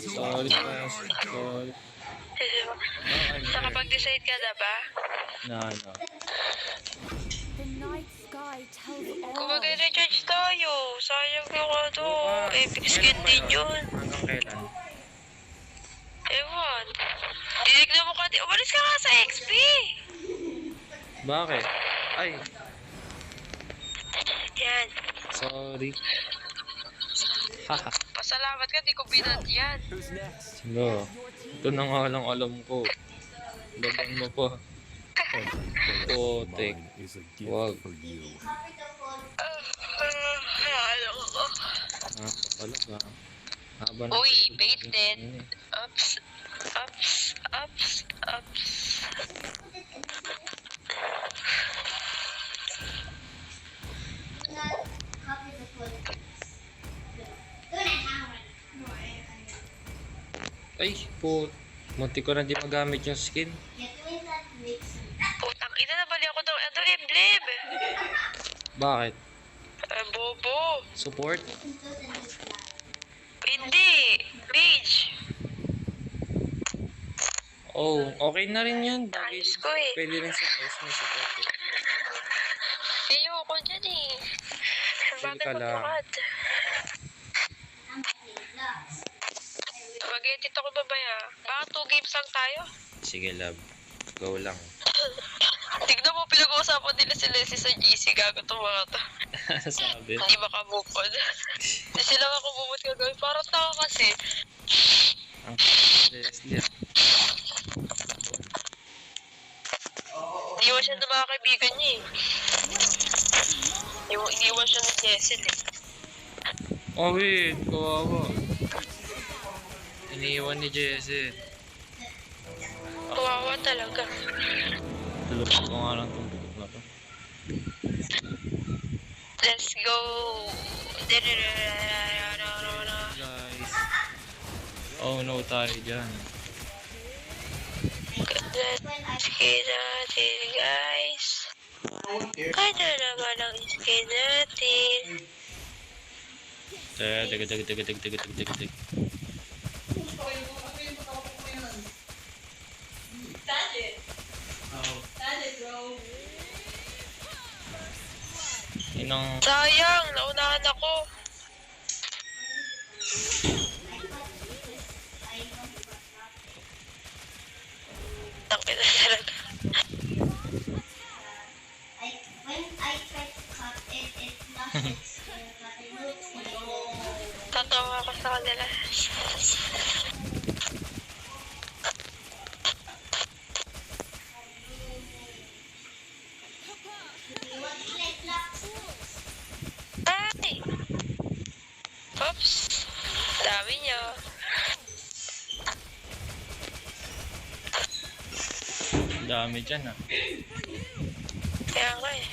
Sorry, sorry. Nakapag-decide ka na ba? Na ano. The night sky tells Kung all. mag-recharge tayo, sayang yung ano, epic skin din yun. Hanggang kailan? Ewan. Tinignan mo ka, umalis ka nga sa XP! Bakit? Ay, Yan. sorry. Haha. Pasalamat ka, di ko binat yan. Hello. Ito na nga lang alam ko. Laban mo pa. Putik. Wag. Ano ko? Talaga. Haba na. Uy, baited. Ups, ups, ups, ups. Ay, po. Munti ko na di magamit yung skin. Putang ina, nabali ako daw. Ano, emblem? Bakit? Bobo. Support? Hindi. Mage. Oh, okay na rin yan. Ayos ko eh. Pwede rin sa S may support eh. Ayoko dyan eh. Bakit ka lang. maglakad? Mag-edit ako babaya. Baka 2 games lang tayo. Sige, love. Go lang. Tignan mo, pinag-uusapan nila si Leslie sa GC. Gago itong mga to. Sabi. Hindi makamove on. Hindi sila makamove on gagawin. Parang tao kasi. Ang Leslie. Iniwan siya ng mga kaibigan niya eh. Iniwan siya ng Cecil eh. Oh, wait. Kawawa. Iniiwan ni Jesse. Kawawa talaga. Tulog ko nga lang itong bukod na to. Let's go! Guys. Oh no, tayo dyan. Let's get natin, guys. Ano naman ang skin natin? Tig. Inang... Sayang! Naunahan ako! Tangina talaga. Tatawa ako sa kanila. Ay! Oops! Dami niyo. Dami dyan ah. Kaya nga eh.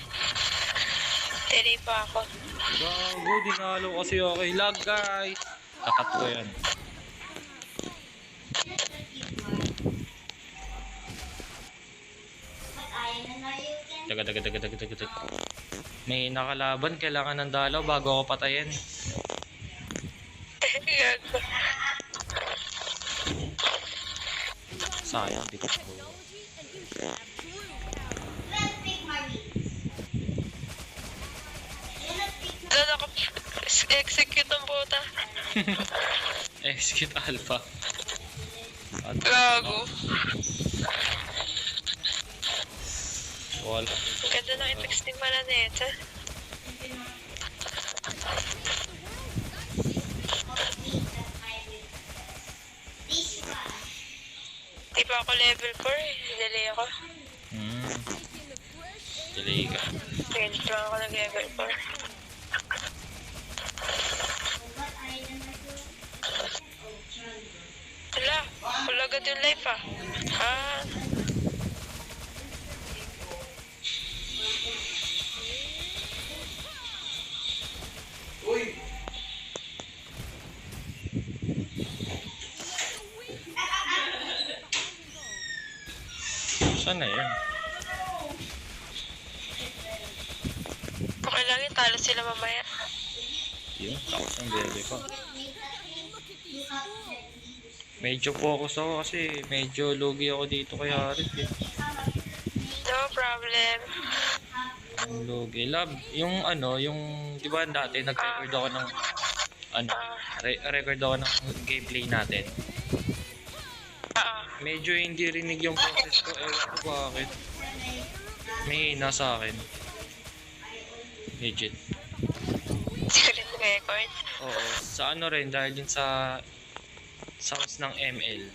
Tiri pa ako. Gago, dinalo kasi okay. Lag guys. Kakat ko yan. Taga. May nakalaban, kailangan ng dalaw bago ako patayin. Gago. Sayang, di ko. Doon ako execute ang puta. Execute alpha. At, Gago. wala. Ang ganda ng effects ni Malaneta. Di pa ako level 4 eh. Delay ako. Delay ka. Ngayon pa ako nag-level 4. Wala. Wala agad yung life ah. Ah. Saan na yun? Okay lang yun. Talo sila mamaya. Yun, tapos ang bebe ko. Medyo focus ako kasi medyo lugi ako dito kay Harit eh. No problem. Yung lugi. Love, yung ano, yung, di ba dati nag-record ako ng, ano, record ako ng gameplay natin. Medyo hindi rinig yung process ko, ewan ko bakit. May nasa akin. Legit. Screen record. Oo, sa ano rin, dahil din sa sounds ng ML.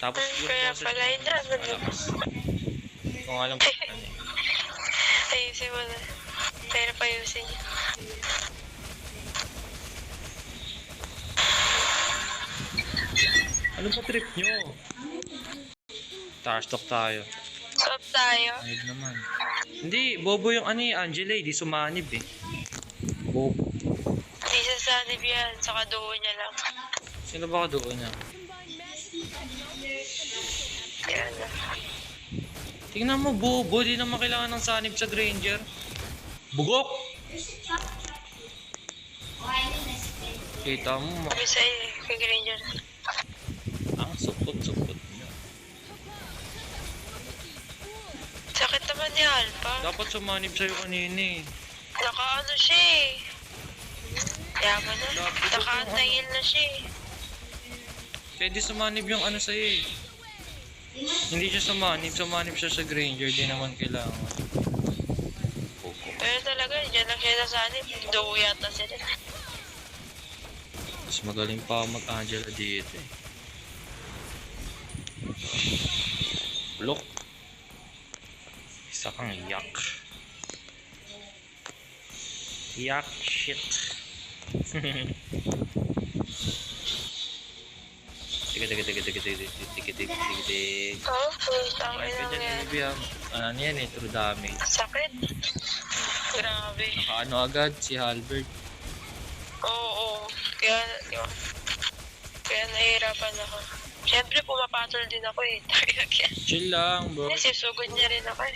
Tapos yung Kaya boses pala yun na, ano na. malakas. Kung alam ko ano eh. Ayusin mo na. Pero payusin niya. Ano ba trip nyo? Starstock tayo. Stop tayo. Ayun naman. Hindi, bobo yung ano eh, Angela di sumanib eh. Bobo. Di sa sanib yan. Sa kaduo niya lang. Sino ba ka doon niya? Yan na. Tingnan mo, bobo. Di naman kailangan ng sanib sa Granger. Bugok! Kita mo, Sabi sa'yo eh. Kay Granger. ang supot-supot niya. Sakit naman ni Alpha. Dapat sumanib sa'yo kanina eh. Naka-ano siya eh. Yaman na. Naka-anti-heal na siya eh. Kaya di sumanib yung ano sa'yo eh. Hindi siya sumanib siya sa Granger. Di naman kailangan. Pero talaga, dyan lang siya nasanib. Duo yata sila. Mas magaling pa ako mag-Angela dito eh. Look. Isa kang yak. Yak shit. Tiga. Oh, putang ina Pwede yan. na yan. Ano yan eh, true damage. Sakit. Grabe. Nakaano agad si Halbert. Oo. Kaya, yun. Kaya nahihirapan ako. Siyempre, pumapatol din ako eh. Tagag yan. Chill lang bro. Kasi sugod niya rin ako eh.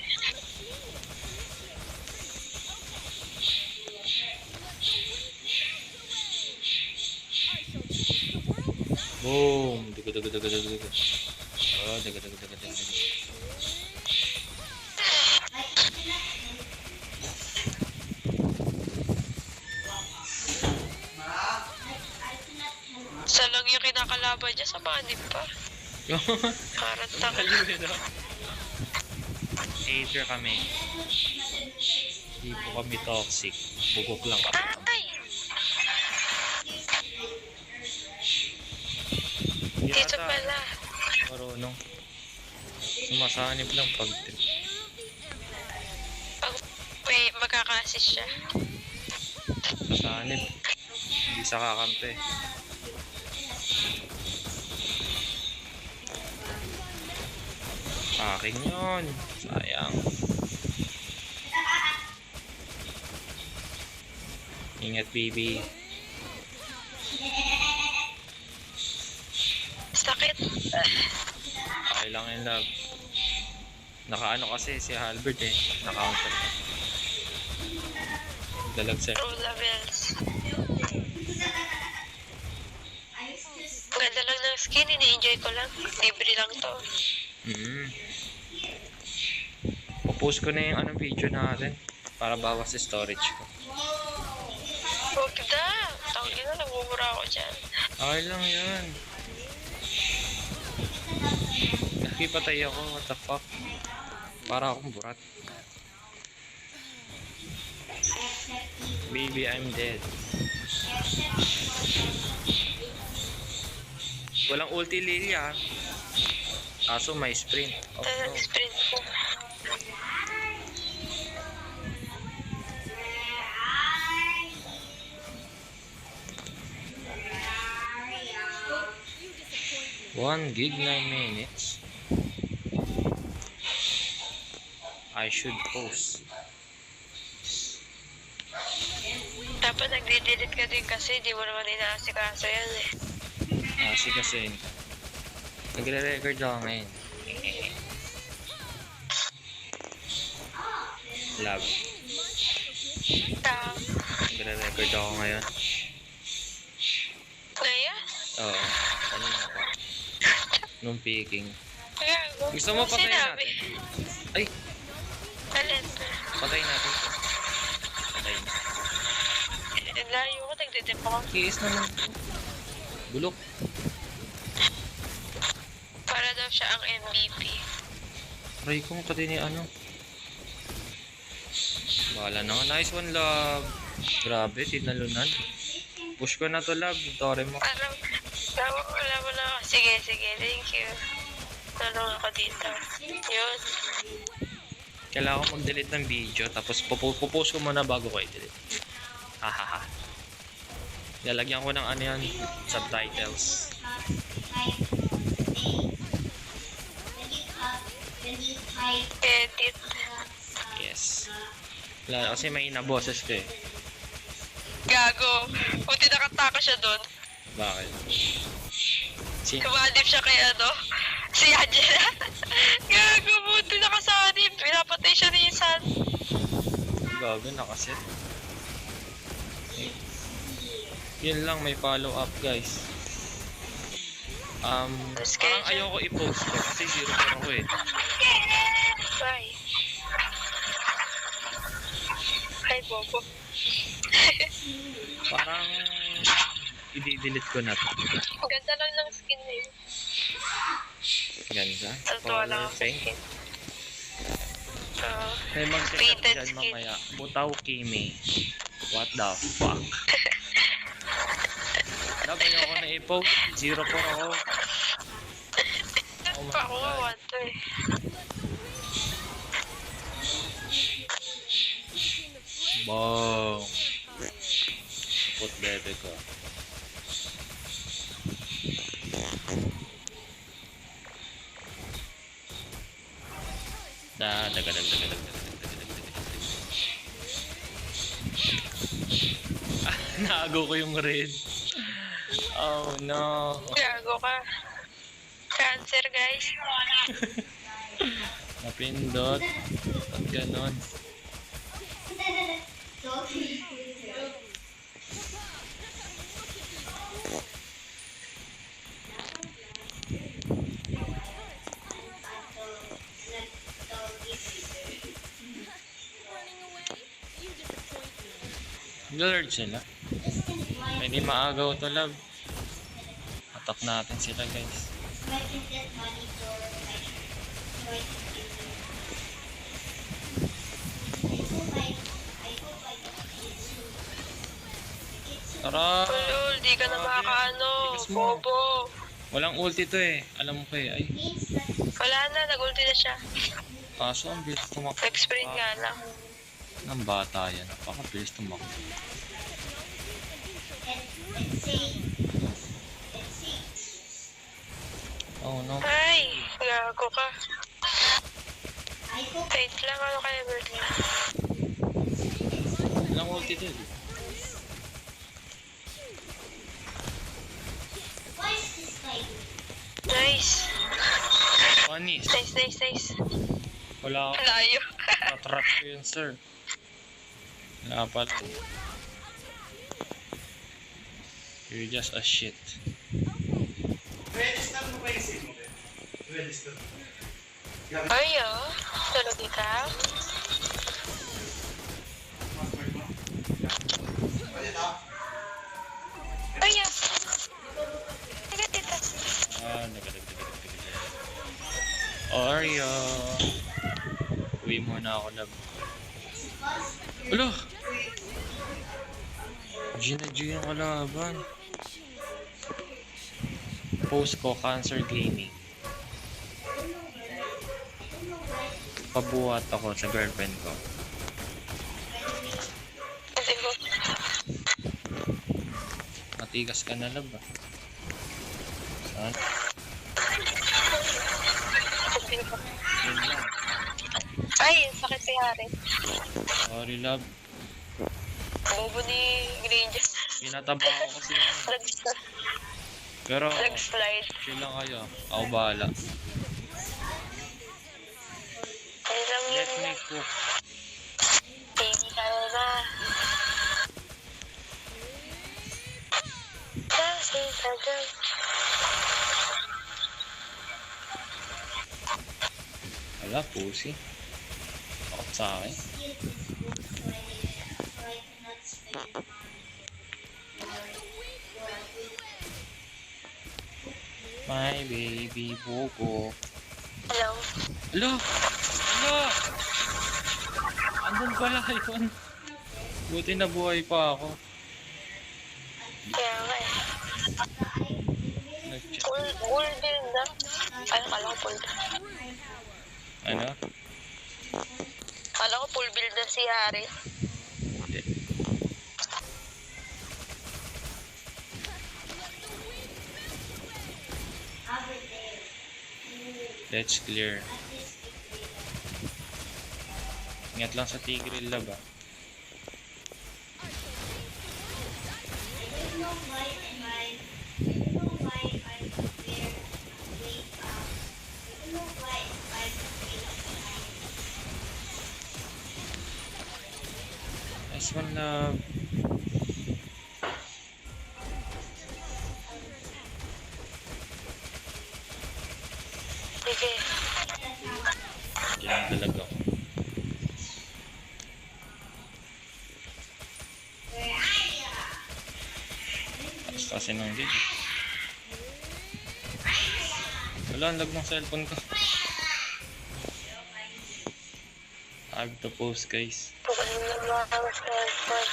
Boom. Daga. Oh, daga. Sa lang yung kinakalaban niya, sa manib pa. Parang taka. Hater kami. Hindi po kami toxic. Bugok lang kami. Ay! Dito pala. Marunong. Sumasanib lang pag trip. Pag may magkakasis siya. Sanib. Hindi sa kakampi. Akin yun. Sayang. Ingat, baby. Sakit. Okay lang yun, love. Nakaano kasi si Halbert eh. Naka-counter. Dalag sir. Pro levels. Ganda lang ng skin, ini-enjoy ko lang. Libre lang to. Popost ko na yung anong video natin para bawas sa storage ko. Huwag na. Tangin na, nagmumura ako dyan. Okay lang yun. Nakipatay ako, what the fuck. Para akong burat. Baby, I'm dead. Walang ulti Lilia. Kaso may sprint. Oh, no. Sprint ko. One gig 9 minutes. I should post. Dapat nagde-delete ka din kasi di mo naman inaasikaso yan eh. Kasi nagre-record ako ngayon. Love. Nagre-record ako ngayon. Oo. Kanina pa. Nung peking. Gago. Gusto mo Ano patayin sinabi? natin? Ay! Alin? Patayin natin. Patayin. Layo ko, nagdidip ako. Kiis naman. Bulok. Para daw siya ang MVP. Try kong pati ni ano. Bahala na nga. Nice one, love. Grabe, tinalunan. Push ko na to, love. Tore mo. Wala mo na ako. Sige, thank you. Tulong ako dito. Yun. Kailangan ko mag-delete ng video. Tapos pupost ko muna bago ko i-delete. Hahaha. Lalagyan ko ng ano yan. Subtitles. Edit. Yes. Wala, kasi may inaboses ko eh. Gago. Buti nakataka siya doon. Bakit? Si Kumadip siya kay ano. Si Angela. Gago, buti nakasanib. Pinapatay siya ni San. Gago, nakaset. Yun lang, may follow up guys. Parang ayoko i-post ko kasi 0 ako eh. Bye. Hi, Bobo. Parang i-delete ko na to. Ang ganda lang ng skin na yun. Ganda. Natuwa lang Color ako sa pink. skin. May mag-check Painted dyan skin. mamaya. Butaw Kimi. What the fuck? Love, ayoko na i-post. 0 ako. Oh my Ako nga, God. want to eh. Bong. Put bebe ko. Daga. Naago ko yung red. Oh no. Gago ka. Cancer, guys. Napindot. At ganon. Lord sila. Hindi maagaw to, love. Attack natin sila, guys. Tara! Ulul, di ka na makakaano. Tigas mo. Bobo. Walang ulti to eh. Alam mo ko eh. Ay, Wala na, nag-ulti na siya. kaso ang bilis tumakbo. Nag-sprint nga lang. Ng bata yan. Napakabilis tumakbo. Oh no. Ay, gago ka. Wait lang, ano kaya birthday? Walang ulti to eh. Nice. Panis. Nice. Wala ako. Layo. Natrap ko yun, sir. Wala pala. You're just a shit. Register mo ba yung SIM mo? Register. Ay, tulog ka? Password mo? Pwede ta? Ay, Tiga, tita. Nagadag. Oreo. Uwi muna ako, love. Alo! G yung kalaban. Post ko, Cancer Gaming. Pabuhat ako sa girlfriend ko. Hindi ko. Matigas ka na, love, ah. Saan? Yun lang. Ay, sakit si Harin. Sorry, love. Bobo ni Granger. Pinataba ako kasi yun. Pero, Nag-slide. chill lang kayo. Ako bahala. Alam mo Let me na. cook. Baby ka na. Kasi tagal. Wala, pusi. Takot sa akin. My baby Bobo. Hello? Alo! Alo! Andun pala yun. Buti na buhay pa ako. Kaya nga eh. Nag-chat. Full build na. Ay, kala ko full build. Ano? Kala ko full build na si Harry. Hindi. Let's clear. Ingat lang sa Tigreal Lab ah. Nice one, love. Sige. Diyan talaga ako. Basta kasi nung lead. Wala, ang lag ng cellphone ko. I have to post, guys. Pagkain na mga cellphone.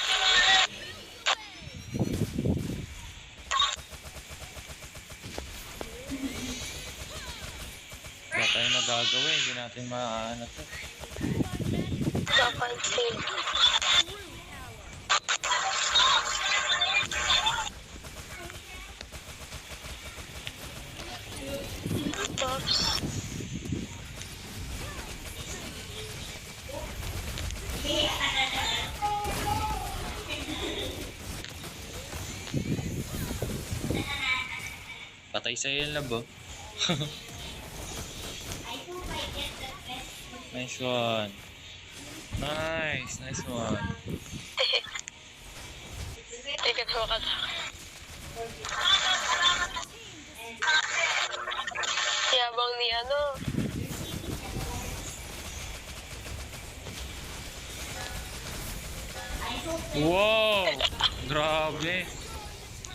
Wala tayong magagawa, hindi natin maaano to. Napansin. Oops. Patay sa'yo yung labo. Nice one. Nice one. Teka na ka. Yabang ni ano. Wow! Grabe.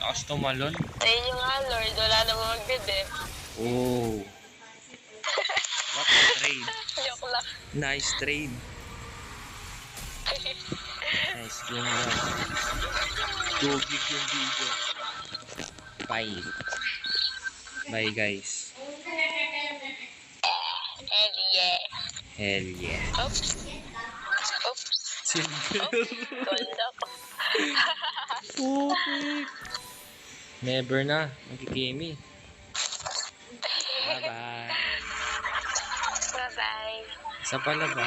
Lakas tumalon. Ayun yung nga, Lord. Wala namang magdidip. Oh. What a trade. Joke lang. Nice trade. Nice game lang. 2 gig yung video. Bye. Bye guys. Hell yeah. Hell yeah. Oops. Oops. Silver. Ganda ko. Putik. Never na. Magkikimi. Bye-bye. Bye-bye. Isa pala ba?